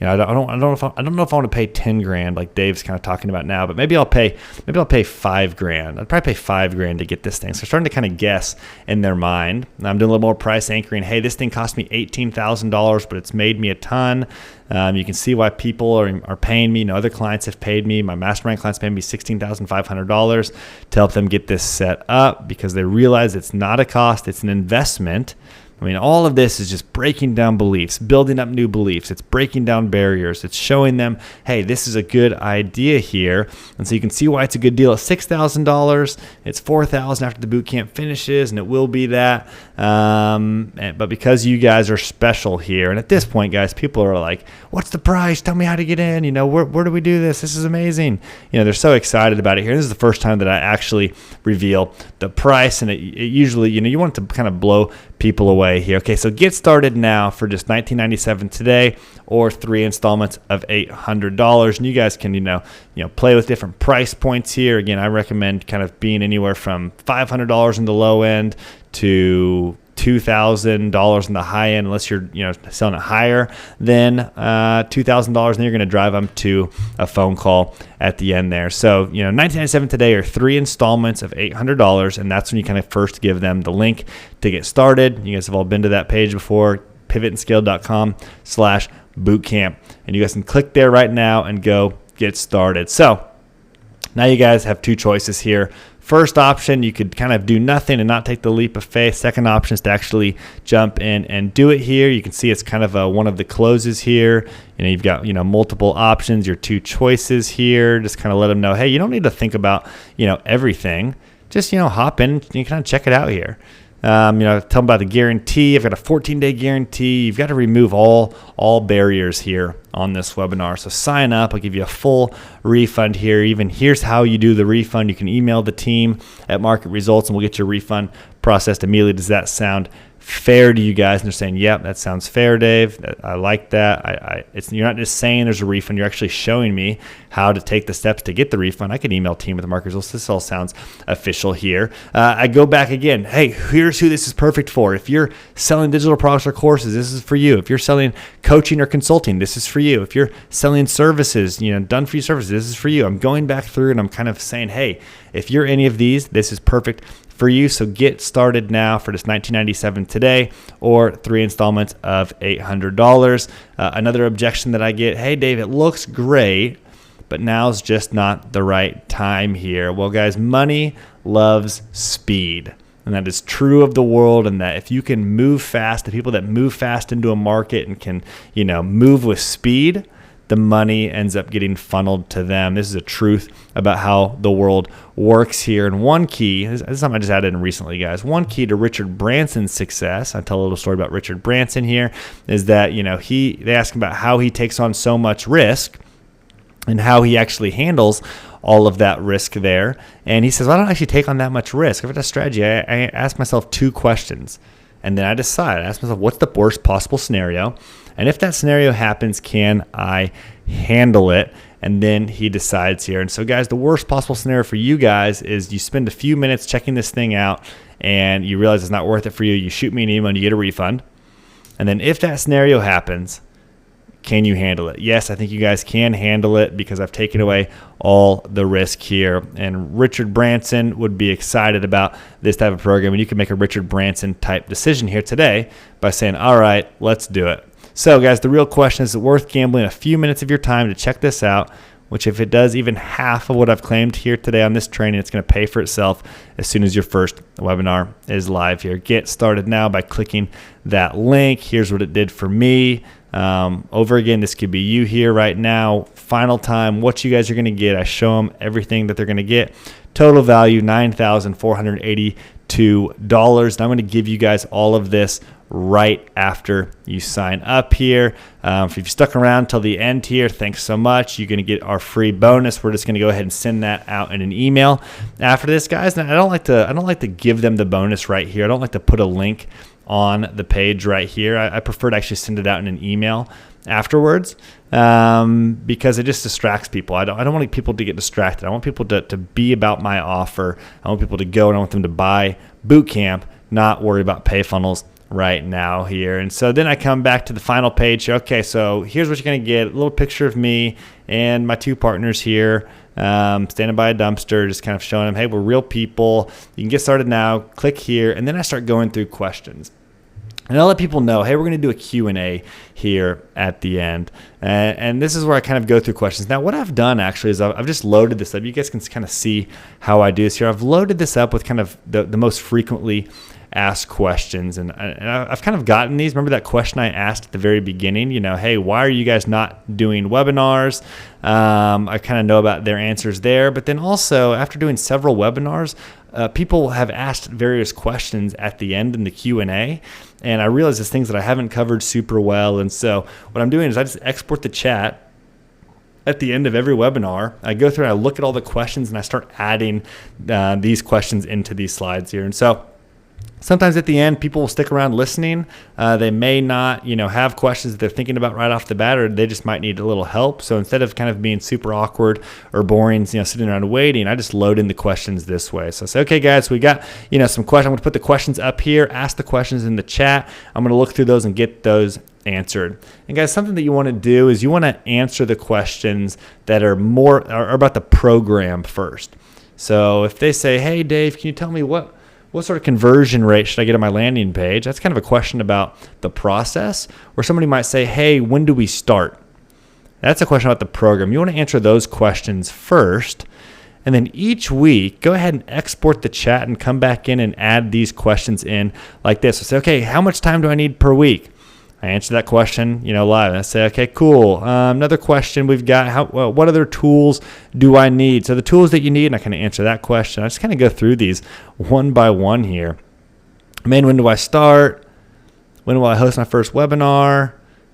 I don't know if I want to pay $10,000 like Dave's kind of talking about now, but maybe I'll pay $5,000. I'd probably pay $5,000 to get this thing. So starting to kind of guess in their mind. I'm doing a little more price anchoring. Hey, this thing cost me $18,000, but it's made me a ton. You can see why people are paying me. Other clients have paid me. My mastermind clients paid me $16,500 to help them get this set up because they realize it's not a cost, it's an investment. I mean, all of this is just breaking down beliefs, building up new beliefs. It's breaking down barriers. It's showing them, hey, this is a good idea here. And so you can see why it's a good deal at $6,000. It's $4,000 after the boot camp finishes, and it will be that. But because you guys are special here, and at this point, guys, people are like, what's the price? Tell me how to get in. Where do we do this? This is amazing. They're so excited about it here. This is the first time that I actually reveal the price, and it usually, you want it to kind of blow people away here. Okay, so get started now for just $19.97 today, or 3 installments of $800. And you guys can, play with different price points here. Again, I recommend kind of being anywhere from $500 in the low end to $2,000 in the high end, unless you're selling it higher than $2,000, and you're going to drive them to a phone call at the end there. So $19.97 today, or 3 installments of $800, and that's when you kind of first give them the link to get started. You guys have all been to that page before, pivotandscale.com/bootcamp, and you guys can click there right now and go get started. So now you guys have two choices here. First option, you could kind of do nothing and not take the leap of faith. Second option is to actually jump in and do it here. You can see it's kind of one of the closes here. You've got multiple options, your two choices here. Just kind of let them know, hey, you don't need to think about everything. Just hop in and you kind of check it out here. Tell them about the guarantee. I've got a 14-day guarantee. You've got to remove all barriers here on this webinar. So sign up. I'll give you a full refund here. Even here's how you do the refund. You can email the team at Market Results and we'll get your refund processed immediately. Does that sound fair to you guys? And they're saying, yep, that sounds fair, Dave. I like that. You're not just saying there's a refund. You're actually showing me how to take the steps to get the refund. I could email team with the Market Results. This all sounds official here. I go back again. Hey, here's who this is perfect for. If you're selling digital products or courses, this is for you. If you're selling coaching or consulting, this is for you. If you're selling services, done for you services, this is for you. I'm going back through and I'm kind of saying, hey, if you're any of these, this is perfect for you. So get started now for this $19.97 today or 3 installments of $800. Another objection that I get, hey, Dave, it looks great, but now's just not the right time here. Well, guys, money loves speed. And that is true of the world, and that if you can move fast, the people that move fast into a market and can, move with speed, the money ends up getting funneled to them. This is a truth about how the world works here. And one key, this is something I just added in recently, guys. One key to Richard Branson's success, I tell a little story about Richard Branson here, is that, they ask him about how he takes on so much risk and how he actually handles all of that risk there. And he says, well, I don't actually take on that much risk. I've got a strategy. I ask myself 2 questions. And then I ask myself, what's the worst possible scenario? And if that scenario happens, can I handle it? And then he decides here. And so, guys, the worst possible scenario for you guys is you spend a few minutes checking this thing out and you realize it's not worth it for you. You shoot me an email and you get a refund. And then if that scenario happens, can you handle it? Yes, I think you guys can handle it because I've taken away all the risk here. And Richard Branson would be excited about this type of program. And you can make a Richard Branson type decision here today by saying, all right, let's do it. So, guys, the real question is it worth gambling a few minutes of your time to check this out, which if it does even half of what I've claimed here today on this training, it's going to pay for itself as soon as your first webinar is live here. Get started now by clicking that link. Here's what it did for me. Over again, this could be you here right now. Final time, what you guys are going to get. I show them everything that they're going to get. Total value, $9,482. And I'm going to give you guys all of this right after you sign up here. If you've stuck around till the end here, thanks so much. You're going to get our free bonus. We're just going to go ahead and send that out in an email after this, guys. Now, I don't like to give them the bonus right here. I don't like to put a link on the page right here. I prefer to actually send it out in an email afterwards because it just distracts people. I don't want people to get distracted. I want people to be about my offer. I want people to go and I want them to buy Bootcamp, not worry about pay funnels right now here. And so then I come back to the final page. Okay, so here's what you're going to get. A little picture of me and my 2 partners here standing by a dumpster, just kind of showing them, hey, we're real people. You can get started now. Click here. And then I start going through questions. And I'll let people know, hey, we're going to do a Q&A here at the end. And this is where I kind of go through questions. Now, what I've done actually is I've just loaded this up. You guys can kind of see how I do this here. I've loaded this up with kind of the most frequently asked questions. And I've kind of gotten these. Remember that question I asked at the very beginning, hey, why are you guys not doing webinars? I kind of know about their answers there. But then also, after doing several webinars, people have asked various questions at the end in the Q&A, and I realize there's things that I haven't covered super well. And so what I'm doing is I just export the chat at the end of every webinar. I go through and I look at all the questions and I start adding these questions into these slides here. And so sometimes at the end, people will stick around listening. They may not, have questions that they're thinking about right off the bat, or they just might need a little help. So instead of kind of being super awkward or boring, sitting around waiting, I just load in the questions this way. So I say, okay, guys, we got, some questions. I'm going to put the questions up here, ask the questions in the chat. I'm going to look through those and get those answered. And guys, something that you want to do is you want to answer the questions that are about the program first. So if they say, hey, Dave, can you tell me what sort of conversion rate should I get on my landing page? That's kind of a question about the process. Or somebody might say, hey, when do we start? That's a question about the program. You want to answer those questions first. And then each week, go ahead and export the chat and come back in and add these questions in like this. So say, okay, how much time do I need per week? I answer that question, live. And I say, okay, cool. Another question we've got, what other tools do I need? So the tools that you need, and I kind of answer that question. I just kind of go through these one by one here. When do I start? When will I host my first webinar?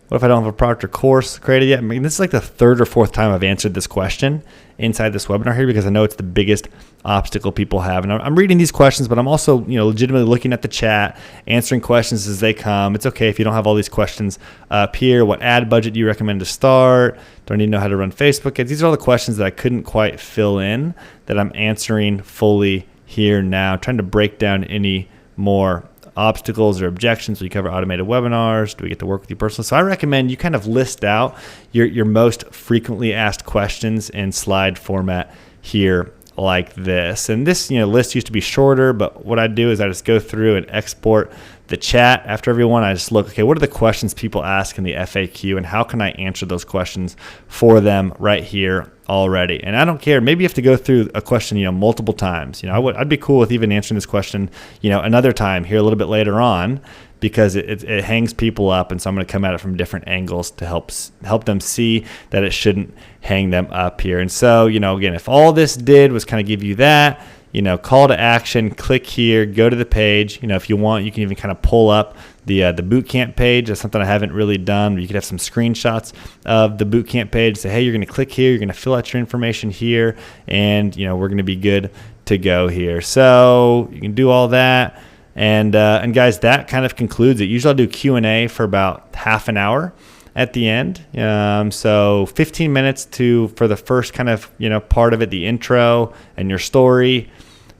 What if I don't have a product or course created yet? I mean, this is like the third or fourth time I've answered this question inside this webinar here because I know it's the biggest obstacle people have. And I'm reading these questions, but I'm also, legitimately looking at the chat, answering questions as they come. It's okay if you don't have all these questions up here. What ad budget do you recommend to start? Do I need to know how to run Facebook ads? These are all the questions that I couldn't quite fill in that I'm answering fully here now, trying to break down any more obstacles or objections. We cover automated webinars. Do we get to work with you personally? So I recommend you kind of list out your most frequently asked questions in slide format here like this. And this list used to be shorter, but what I do is I just go through and export the chat after everyone. I just look, okay, what are the questions people ask in the FAQ and how can I answer those questions for them right here already? And I don't care. Maybe you have to go through a question, multiple times. I'd be cool with even answering this question, another time here a little bit later on, because it hangs people up. And so I'm going to come at it from different angles to help them see that it shouldn't hang them up here. And so, again, if all this did was kind of give you that, call to action, click here, go to the page. If you want, you can even kind of pull up the bootcamp page. That's something I haven't really done. You could have some screenshots of the bootcamp page. Say, hey, you're going to click here. You're going to fill out your information here, and we're going to be good to go here. So you can do all that. And guys, that kind of concludes it. Usually I'll do Q&A for about half an hour at the end. So 15 minutes for the first kind of, part of it, the intro and your story.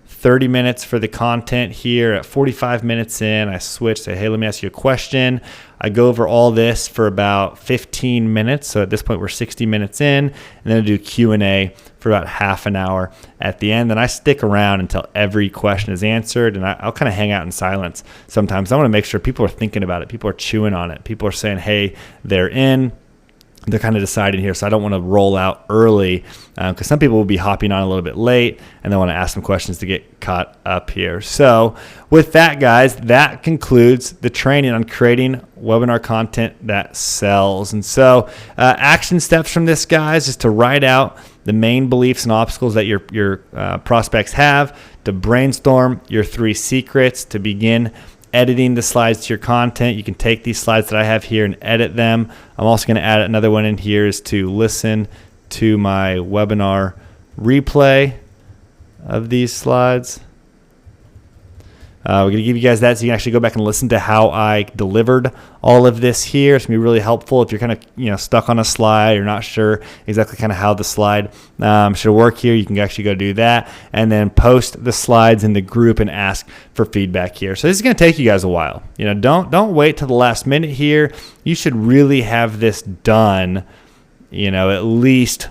30 minutes for the content here. At 45 minutes in, I switch, say, hey, let me ask you a question. I go over all this for about 15 minutes. So at this point, we're 60 minutes in, and then I do Q&A for about half an hour at the end. Then I stick around until every question is answered, and I'll kind of hang out in silence sometimes. I want to make sure people are thinking about it. People are chewing on it. People are saying, hey, they're in. They're kind of deciding here, so I don't want to roll out early because some people will be hopping on a little bit late and they want to ask some questions to get caught up here. So with that, guys, that concludes the training on creating webinar content that sells. And so action steps from this, guys, is to write out the main beliefs and obstacles that your prospects have, to brainstorm your 3 secrets, to begin editing the slides to your content. You can take these slides that I have here and edit them. I'm also going to add another one in here is to listen to my webinar replay of these slides. We're going to give you guys that so you can actually go back and listen to how I delivered all of this here. It's going to be really helpful if you're kind of stuck on a slide, you're not sure exactly kind of how the slide should work here. You can actually go do that and then post the slides in the group and ask for feedback here. So this is going to take you guys a while. Don't wait till the last minute here. You should really have this done, at least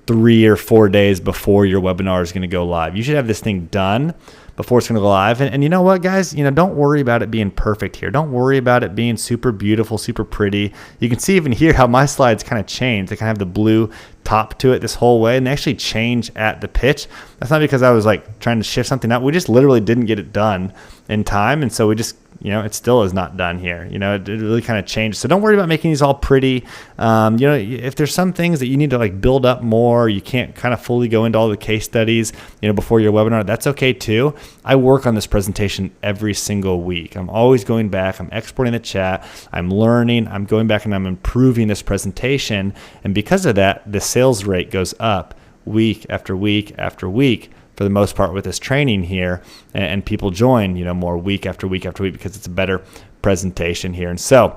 3 or 4 days before your webinar is going to go live. You should have this thing done before it's going to go live. And you know what, guys? Don't worry about it being perfect here. Don't worry about it being super beautiful, super pretty. You can see even here how my slides kind of change. They kind of have the blue top to it this whole way, and they actually change at the pitch. That's not because I was like trying to shift something out. We just literally didn't get it done in time, and so we just it still is not done here. It really kind of changed. So don't worry about making these all pretty. If there's some things that you need to like build up more, you can't kind of fully go into all the case studies, before your webinar, that's okay too. I work on this presentation every single week. I'm always going back. I'm exporting the chat. I'm learning. I'm going back and I'm improving this presentation. And because of that, the sales rate goes up week after week after week, for the most part with this training here, and people join, more week after week after week because it's a better presentation here. And so,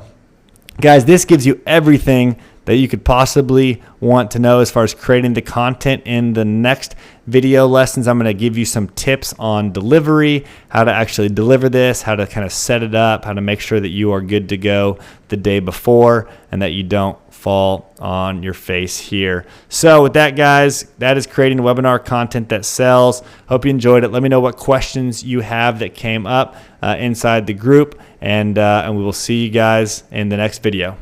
guys, this gives you everything that you could possibly want to know as far as creating the content. In the next video lessons, I'm going to give you some tips on delivery, how to actually deliver this, how to kind of set it up, how to make sure that you are good to go the day before and that you don't fall on your face here. So with that, guys, that is creating webinar content that sells. Hope you enjoyed it. Let me know what questions you have that came up inside the group, and we will see you guys in the next video.